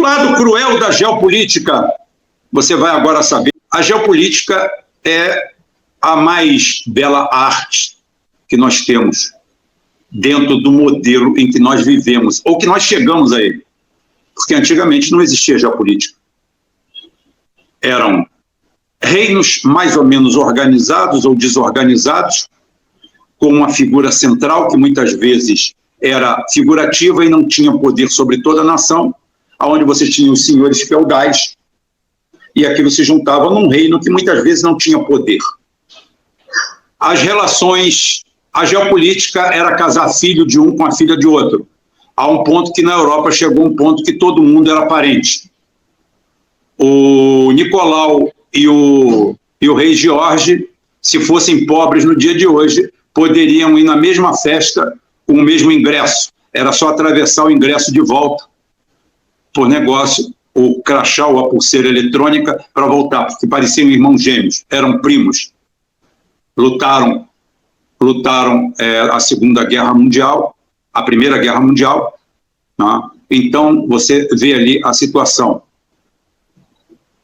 lado cruel da geopolítica, você vai agora saber, a geopolítica é a mais bela arte que nós temos dentro do modelo em que nós vivemos, ou que nós chegamos a ele. Porque antigamente não existia geopolítica. Eram reinos mais ou menos organizados ou desorganizados, com uma figura central que muitas vezes era figurativa e não tinha poder sobre toda a nação, onde você tinha os senhores feudais, e aquilo se juntava num reino que muitas vezes não tinha poder. As relações, a geopolítica era casar filho de um com a filha de outro. Há um ponto que na Europa chegou um ponto que todo mundo era parente. O Nicolau e o rei Jorge, se fossem pobres no dia de hoje, poderiam ir na mesma festa com o mesmo ingresso. Era só atravessar o ingresso de volta por negócio, o crachá ou a pulseira eletrônica para voltar, porque pareciam irmãos gêmeos, eram primos. Lutaram a Segunda Guerra Mundial, a Primeira Guerra Mundial. Tá? Então, você vê ali a situação.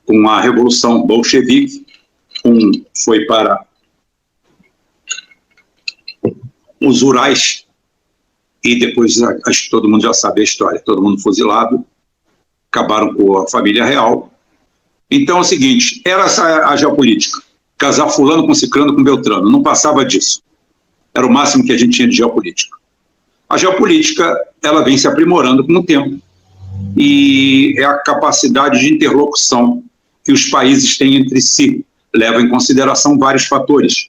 Com a Revolução Bolchevique, um foi para os Urais, e depois, acho que todo mundo já sabe a história, todo mundo fuzilado, acabaram com a família real. Então é o seguinte, era essa a geopolítica, casar fulano com ciclano com beltrano, não passava disso. Era o máximo que a gente tinha de geopolítica. A geopolítica, ela vem se aprimorando com o tempo, e é a capacidade de interlocução que os países têm entre si, leva em consideração vários fatores.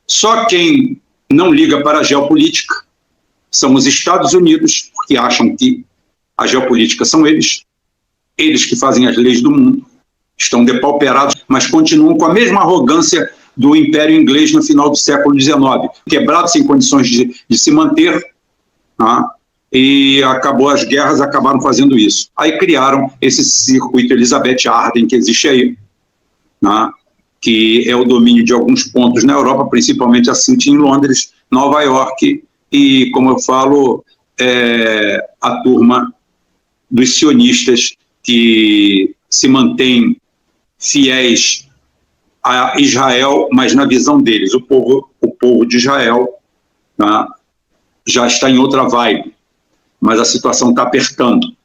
Só quem não liga para a geopolítica são os Estados Unidos, que acham que a geopolítica são eles que fazem as leis do mundo, estão depauperados, mas continuam com a mesma arrogância do Império Inglês no final do século XIX, quebrado sem condições de se manter, tá? E as guerras acabaram fazendo isso. Aí criaram esse circuito Elizabeth Arden que existe aí, né? Que é o domínio de alguns pontos na Europa, principalmente a City em Londres, Nova York, e, como eu falo, a turma dos sionistas que se mantêm fiéis a Israel, mas na visão deles. O povo de Israel, tá? Já está em outra vibe, mas a situação está apertando.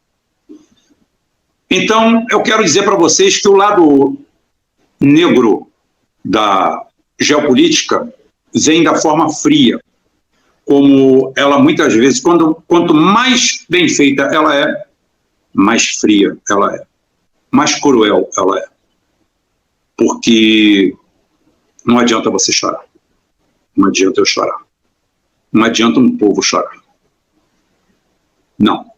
Então, eu quero dizer para vocês que o lado negro da geopolítica vem da forma fria, como ela muitas vezes, quanto mais bem feita ela é, mais fria ela é, mais cruel ela é. Porque não adianta você chorar, não adianta eu chorar, não adianta um povo chorar. Não.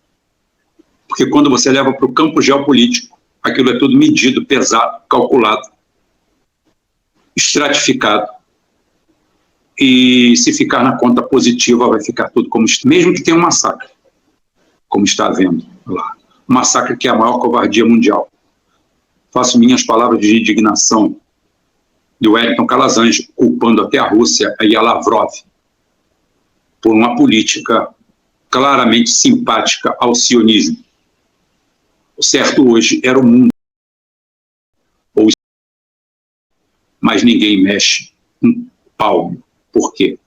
Porque quando você leva para o campo geopolítico, aquilo é tudo medido, pesado, calculado, estratificado. E se ficar na conta positiva, vai ficar tudo como... Mesmo que tenha um massacre, como está havendo lá. Um massacre que é a maior covardia mundial. Faço minhas palavras de indignação do Wellington Calazans, culpando até a Rússia e a Lavrov por uma política claramente simpática ao sionismo. O certo hoje era o mundo. Mas ninguém mexe um palmo. Por quê?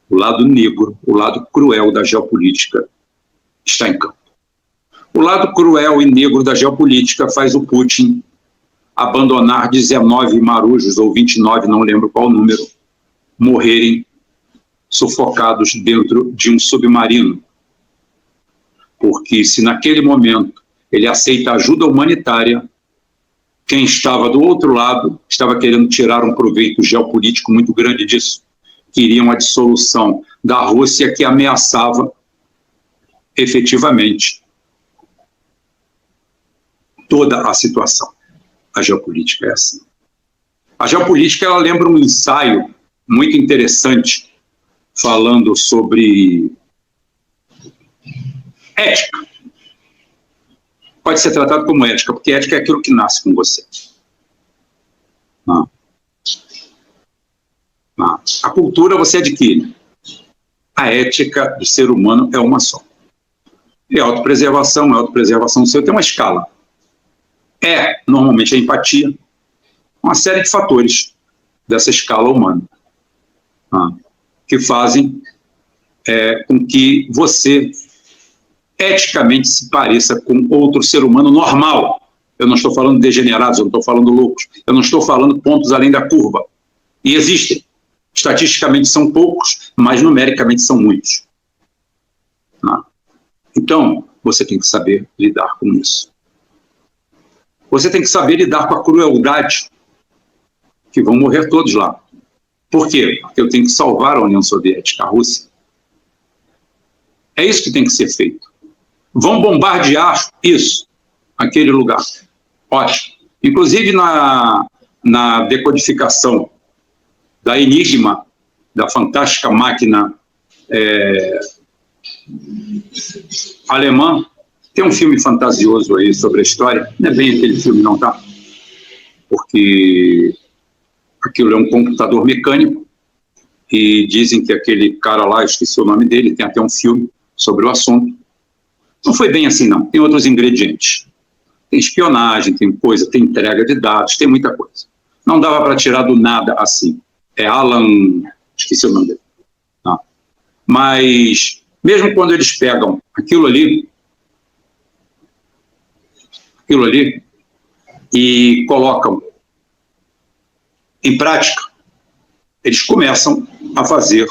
O lado negro, o lado cruel da geopolítica está em campo. O lado cruel e negro da geopolítica faz o Putin abandonar 19 marujos, ou 29, não lembro qual o número, morrerem sufocados dentro de um submarino. Porque se naquele momento ele aceita ajuda humanitária, quem estava do outro lado estava querendo tirar um proveito geopolítico muito grande disso. Queriam a dissolução da Rússia, que ameaçava efetivamente toda a situação. A geopolítica é assim. A geopolítica, ela lembra um ensaio muito interessante falando sobre ética. Pode ser tratado como ética, porque ética é aquilo que nasce com você. A cultura você adquire. A ética do ser humano é uma só. É autopreservação seu tem uma escala. Normalmente, a empatia, uma série de fatores dessa escala humana, que fazem com que você eticamente se pareça com outro ser humano normal. Eu não estou falando degenerados, eu não estou falando loucos, eu não estou falando pontos além da curva. E existem. Estatisticamente são poucos, mas numericamente são muitos. Então, você tem que saber lidar com isso. Você tem que saber lidar com a crueldade, que vão morrer todos lá. Por quê? Porque eu tenho que salvar a União Soviética, a Rússia. É isso que tem que ser feito. Vão bombardear isso, aquele lugar. Ótimo. Inclusive, na decodificação da Enigma, da fantástica máquina alemã, tem um filme fantasioso aí sobre a história. Não é bem aquele filme, não, tá? Porque aquilo é um computador mecânico e dizem que aquele cara lá, esqueci o nome dele, tem até um filme sobre o assunto. Não foi bem assim, não. Tem outros ingredientes. Tem espionagem, tem coisa, tem entrega de dados, tem muita coisa. Não dava para tirar do nada assim. É Alan... esqueci o nome dele. Não. Mas, mesmo quando eles pegam aquilo ali e colocam em prática, eles começam a fazer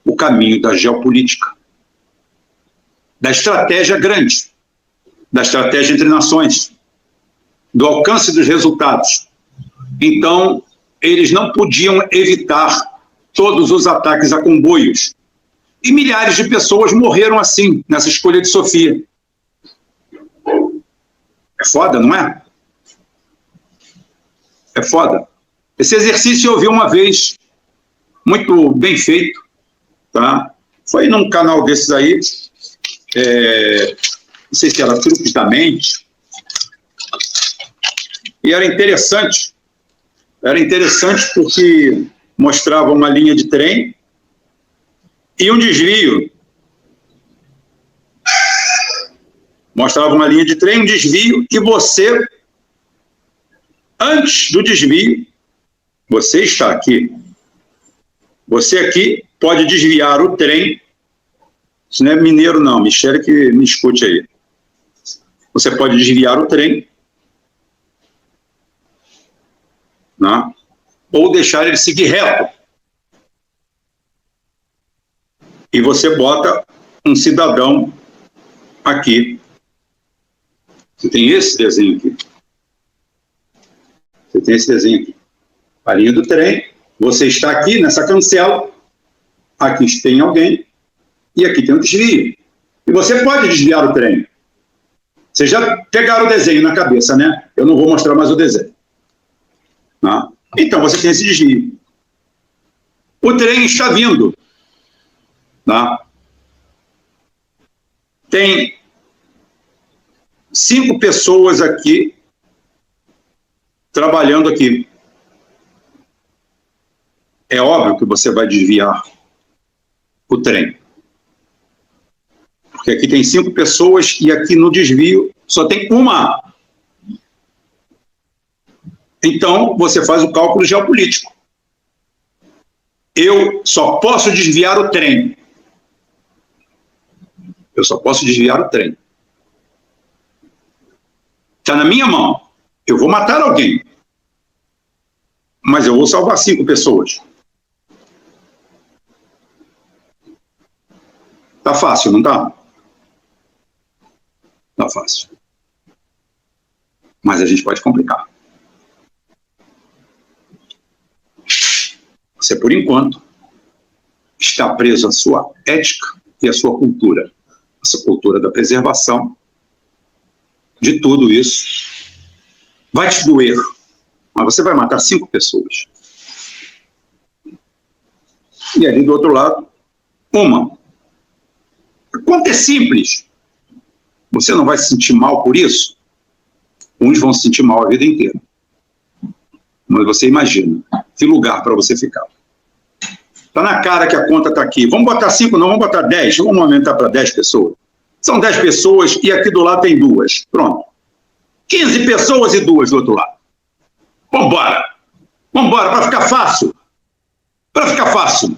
o caminho da geopolítica, da estratégia grande, da estratégia entre nações, do alcance dos resultados. Então, eles não podiam evitar todos os ataques a comboios. E milhares de pessoas morreram assim, nessa escolha de Sofia. É foda, não é? É foda. Esse exercício eu vi uma vez, muito bem feito, tá? Foi num canal desses aí, não sei se era Truques da Mente, e era interessante porque mostrava uma linha de trem e um desvio. Mostrava uma linha de trem, um desvio, e você, antes do desvio, você está aqui. Você aqui pode desviar o trem. Isso não é mineiro, não. Michele que me escute aí. Você pode desviar o trem, né? Ou deixar ele seguir reto. E você bota um cidadão aqui. Você tem esse desenho aqui. Você tem esse desenho aqui. A linha do trem, você está aqui nessa cancela, aqui tem alguém, e aqui tem um desvio. E você pode desviar o trem. Vocês já pegaram o desenho na cabeça, né? Eu não vou mostrar mais o desenho. Tá? Então, você tem esse desvio. O trem está vindo. Tá? Tem 5 pessoas aqui trabalhando aqui. É óbvio que você vai desviar o trem. Porque aqui tem 5 pessoas e aqui no desvio só tem uma. Então, você faz o cálculo geopolítico. Eu só posso desviar o trem. Eu só posso desviar o trem. Está na minha mão. Eu vou matar alguém. Mas eu vou salvar 5 pessoas. Tá fácil, não tá? Tá fácil. Mas a gente pode complicar. Você, por enquanto, está preso à sua ética e à sua cultura. Essa cultura da preservação de tudo isso. Vai te doer, mas você vai matar 5 pessoas. E ali do outro lado, uma. A conta é simples. Você não vai se sentir mal por isso? Uns vão se sentir mal a vida inteira. Mas você imagina, que lugar para você ficar. Está na cara que a conta está aqui. Vamos botar 5, não, vamos botar 10. Vamos aumentar para 10 pessoas. São 10 pessoas e aqui do lado tem 2. Pronto. 15 pessoas e 2 do outro lado. Vambora. Vambora, para ficar fácil. Para ficar fácil.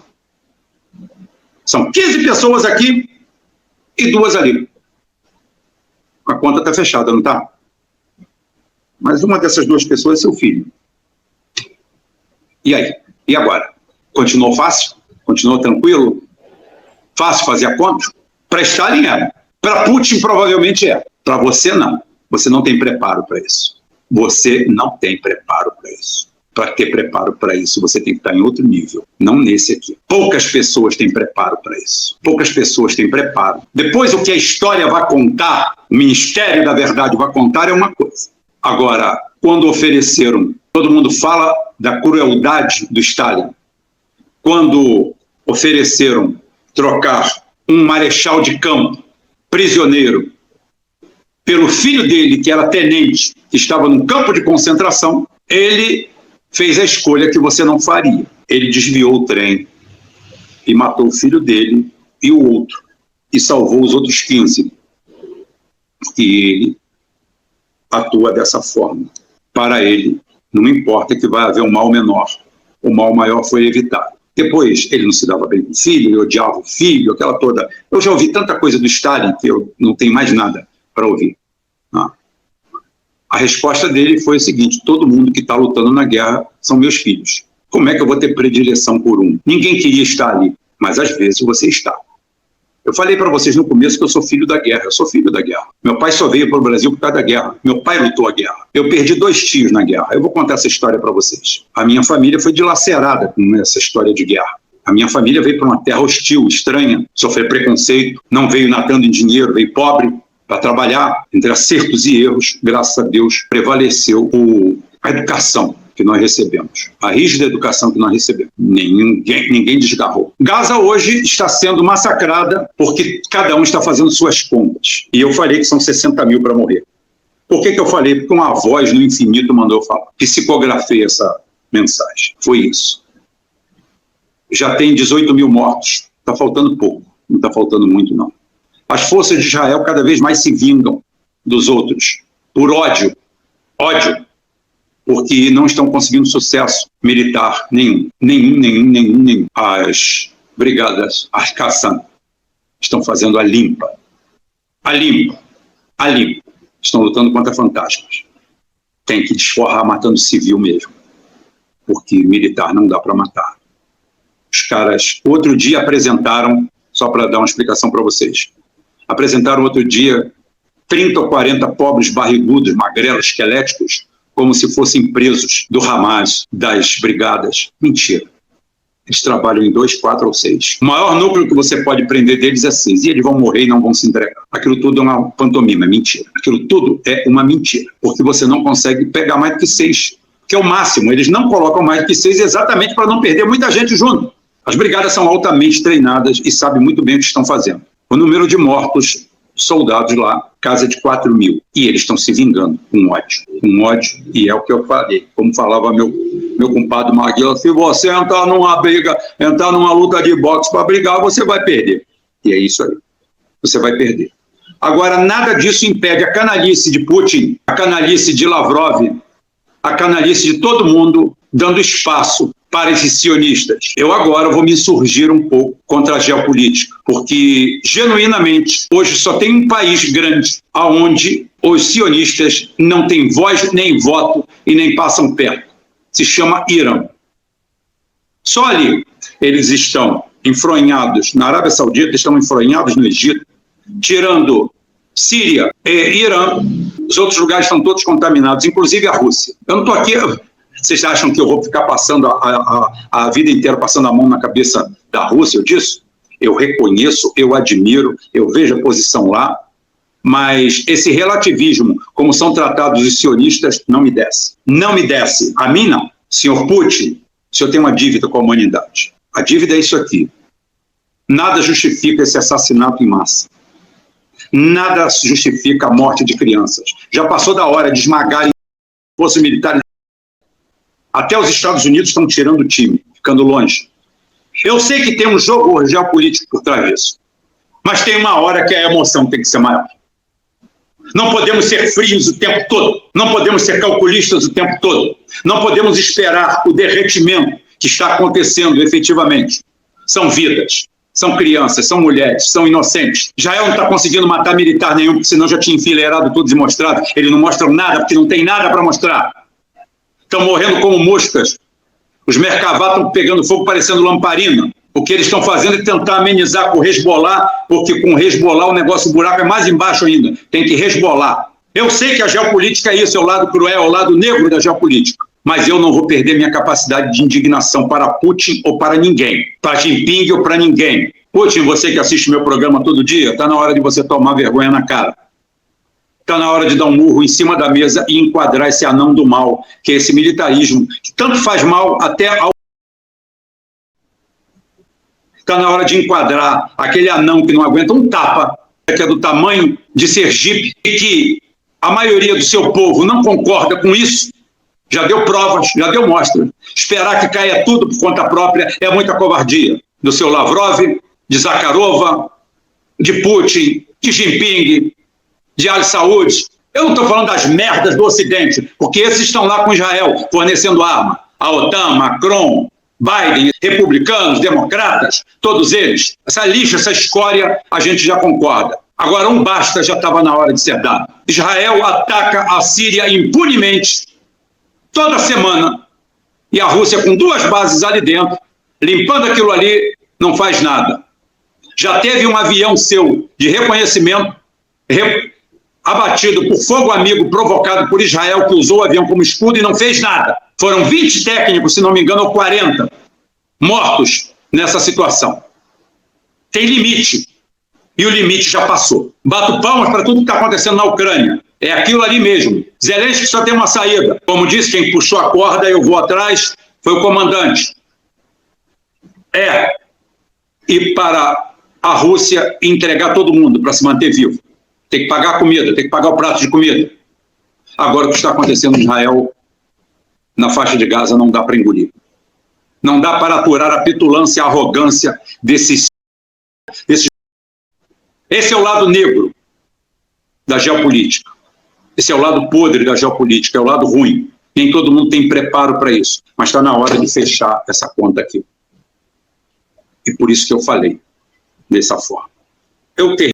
São 15 pessoas aqui e 2 ali. A conta está fechada, não está? Mas uma dessas 2 pessoas é seu filho. E aí? E agora? Continuou fácil? Continuou tranquilo? Fácil fazer a conta? Para Stalin é. Para Putin provavelmente é. Para você não. Você não tem preparo para isso. Você não tem preparo para isso. Para ter preparo para isso, você tem que estar em outro nível, não nesse aqui. Poucas pessoas têm preparo para isso. Poucas pessoas têm preparo. Depois, o que a história vai contar, o Ministério da Verdade vai contar, é uma coisa. Agora, quando ofereceram, todo mundo fala da crueldade do Stalin. Quando ofereceram trocar um marechal de campo, prisioneiro, pelo filho dele, que era tenente, que estava num campo de concentração, ele fez a escolha que você não faria. Ele desviou o trem e matou o filho dele e o outro, e salvou os outros 15. E ele atua dessa forma. Para ele, não importa que vai haver um mal menor, o mal maior foi evitado. Depois, ele não se dava bem com o filho, ele odiava o filho, aquela toda... Eu já ouvi tanta coisa do Stalin que eu não tenho mais nada para ouvir. Não. A resposta dele foi o seguinte: todo mundo que está lutando na guerra são meus filhos. Como é que eu vou ter predileção por um? Ninguém queria estar ali, mas às vezes você está. Eu falei para vocês no começo que eu sou filho da guerra. Eu sou filho da guerra. Meu pai só veio para o Brasil por causa da guerra. Meu pai lutou a guerra. Eu perdi 2 tios na guerra. Eu vou contar essa história para vocês. A minha família foi dilacerada com essa história de guerra. A minha família veio para uma terra hostil, estranha, sofreu preconceito, não veio nadando em dinheiro, veio pobre para trabalhar. Entre acertos e erros, graças a Deus, prevaleceu a educação que nós recebemos, a rígida educação que nós recebemos. Ninguém desgarrou. Gaza hoje está sendo massacrada porque cada um está fazendo suas contas. E eu falei que são 60 mil para morrer. Por que eu falei? Porque uma voz no infinito mandou eu falar. Psicografei essa mensagem. Foi isso. Já tem 18 mil mortos. Está faltando pouco. Não está faltando muito, não. As forças de Israel cada vez mais se vingam dos outros por ódio. Ódio. Porque não estão conseguindo sucesso militar nenhum. Nenhum. As brigadas Al-Qassam estão fazendo a limpa. A limpa. Estão lutando contra fantasmas. Tem que desforrar matando civil mesmo. Porque militar não dá para matar. Os caras, outro dia apresentaram, só para dar uma explicação para vocês, apresentaram outro dia 30 ou 40 pobres barrigudos, magrelos, esqueléticos, como se fossem presos do Hamas, das brigadas. Mentira. Eles trabalham em 2, 4 ou 6. O maior núcleo que você pode prender deles é 6. E eles vão morrer e não vão se entregar. Aquilo tudo é uma pantomima, é mentira. Aquilo tudo é uma mentira. Porque você não consegue pegar mais do que 6. Que é o máximo. Eles não colocam mais do que 6 exatamente para não perder muita gente junto. As brigadas são altamente treinadas e sabem muito bem o que estão fazendo. O número de mortos, soldados lá, casa de 4 mil. E eles estão se vingando com ódio. Com ódio, e é o que eu falei. Como falava meu compadre Maguila, se você entrar numa briga, entrar numa luta de boxe para brigar, você vai perder. E é isso aí. Você vai perder. Agora, nada disso impede a canalice de Putin, a canalice de Lavrov, a canalice de todo mundo, dando espaço para esses sionistas. Eu agora vou me insurgir um pouco contra a geopolítica, porque, genuinamente, hoje só tem um país grande onde os sionistas não têm voz nem voto e nem passam perto. Se chama Irã. Só ali eles estão enfronhados, na Arábia Saudita, estão enfronhados no Egito, tirando Síria e Irã, os outros lugares estão todos contaminados, inclusive a Rússia. Eu não estou aqui... Vocês acham que eu vou ficar passando a vida inteira passando a mão na cabeça da Rússia disso? Eu reconheço, eu admiro, eu vejo a posição lá, mas esse relativismo, como são tratados os sionistas, não me desce. Não me desce. A mim não. Senhor Putin, o senhor tem uma dívida com a humanidade. A dívida é isso aqui. Nada justifica esse assassinato em massa. Nada justifica a morte de crianças. Já passou da hora de esmagarem forças militares. Até os Estados Unidos estão tirando o time, ficando longe. Eu sei que tem um jogo geopolítico por trás disso. Mas tem uma hora que a emoção tem que ser maior. Não podemos ser frios o tempo todo, não podemos ser calculistas o tempo todo, não podemos esperar o derretimento que está acontecendo efetivamente. São vidas, são crianças, são mulheres, são inocentes. Israel não está conseguindo matar militar nenhum, porque senão já tinha enfileirado tudo e mostrado. Eles não mostram nada, porque não tem nada para mostrar. Estão morrendo como moscas. Os Merkavá estão pegando fogo parecendo lamparina. O que eles estão fazendo é tentar amenizar com o Hezbollah, porque com o Hezbollah o negócio, o buraco é mais embaixo ainda. Tem que resbolar. Eu sei que a geopolítica é isso, é o lado cruel, é o lado negro da geopolítica. Mas eu não vou perder minha capacidade de indignação para Putin ou para ninguém. Para Jinping ou para ninguém. Putin, você que assiste meu programa todo dia, está na hora de você tomar vergonha na cara. Está na hora de dar um murro em cima da mesa e enquadrar esse anão do mal, que é esse militarismo, que tanto faz mal até ao... Está na hora de enquadrar aquele anão que não aguenta um tapa, que é do tamanho de Sergipe, e que a maioria do seu povo não concorda com isso, já deu provas, já deu mostras. Esperar que caia tudo por conta própria é muita covardia. Do seu Lavrov, de Zakharova, de Putin, de Jinping, de Al-Saud. Eu não estou falando das merdas do Ocidente, porque esses estão lá com Israel, fornecendo arma. A OTAN, Macron, Biden, republicanos, democratas, todos eles. Essa lixa, essa escória, a gente já concorda. Agora, um basta já estava na hora de ser dado. Israel ataca a Síria impunemente, toda semana, e a Rússia com 2 bases ali dentro, limpando aquilo ali, não faz nada. Já teve um avião seu de reconhecimento abatido por fogo amigo provocado por Israel, que usou o avião como escudo e não fez nada. Foram 20 técnicos, se não me engano, ou 40 mortos nessa situação. Tem limite. E o limite já passou. Bato palmas para tudo que está acontecendo na Ucrânia. É aquilo ali mesmo. Zelensky só tem uma saída. Como disse, quem puxou a corda, eu vou atrás, foi o comandante. Ir para a Rússia e entregar todo mundo para se manter vivo. Tem que pagar a comida, tem que pagar o prato de comida. Agora, o que está acontecendo em Israel, na faixa de Gaza, não dá para engolir. Não dá para aturar a petulância e a arrogância desses... Esse é o lado negro da geopolítica. Esse é o lado podre da geopolítica, é o lado ruim. Nem todo mundo tem preparo para isso. Mas está na hora de fechar essa conta aqui. E por isso que eu falei dessa forma. Eu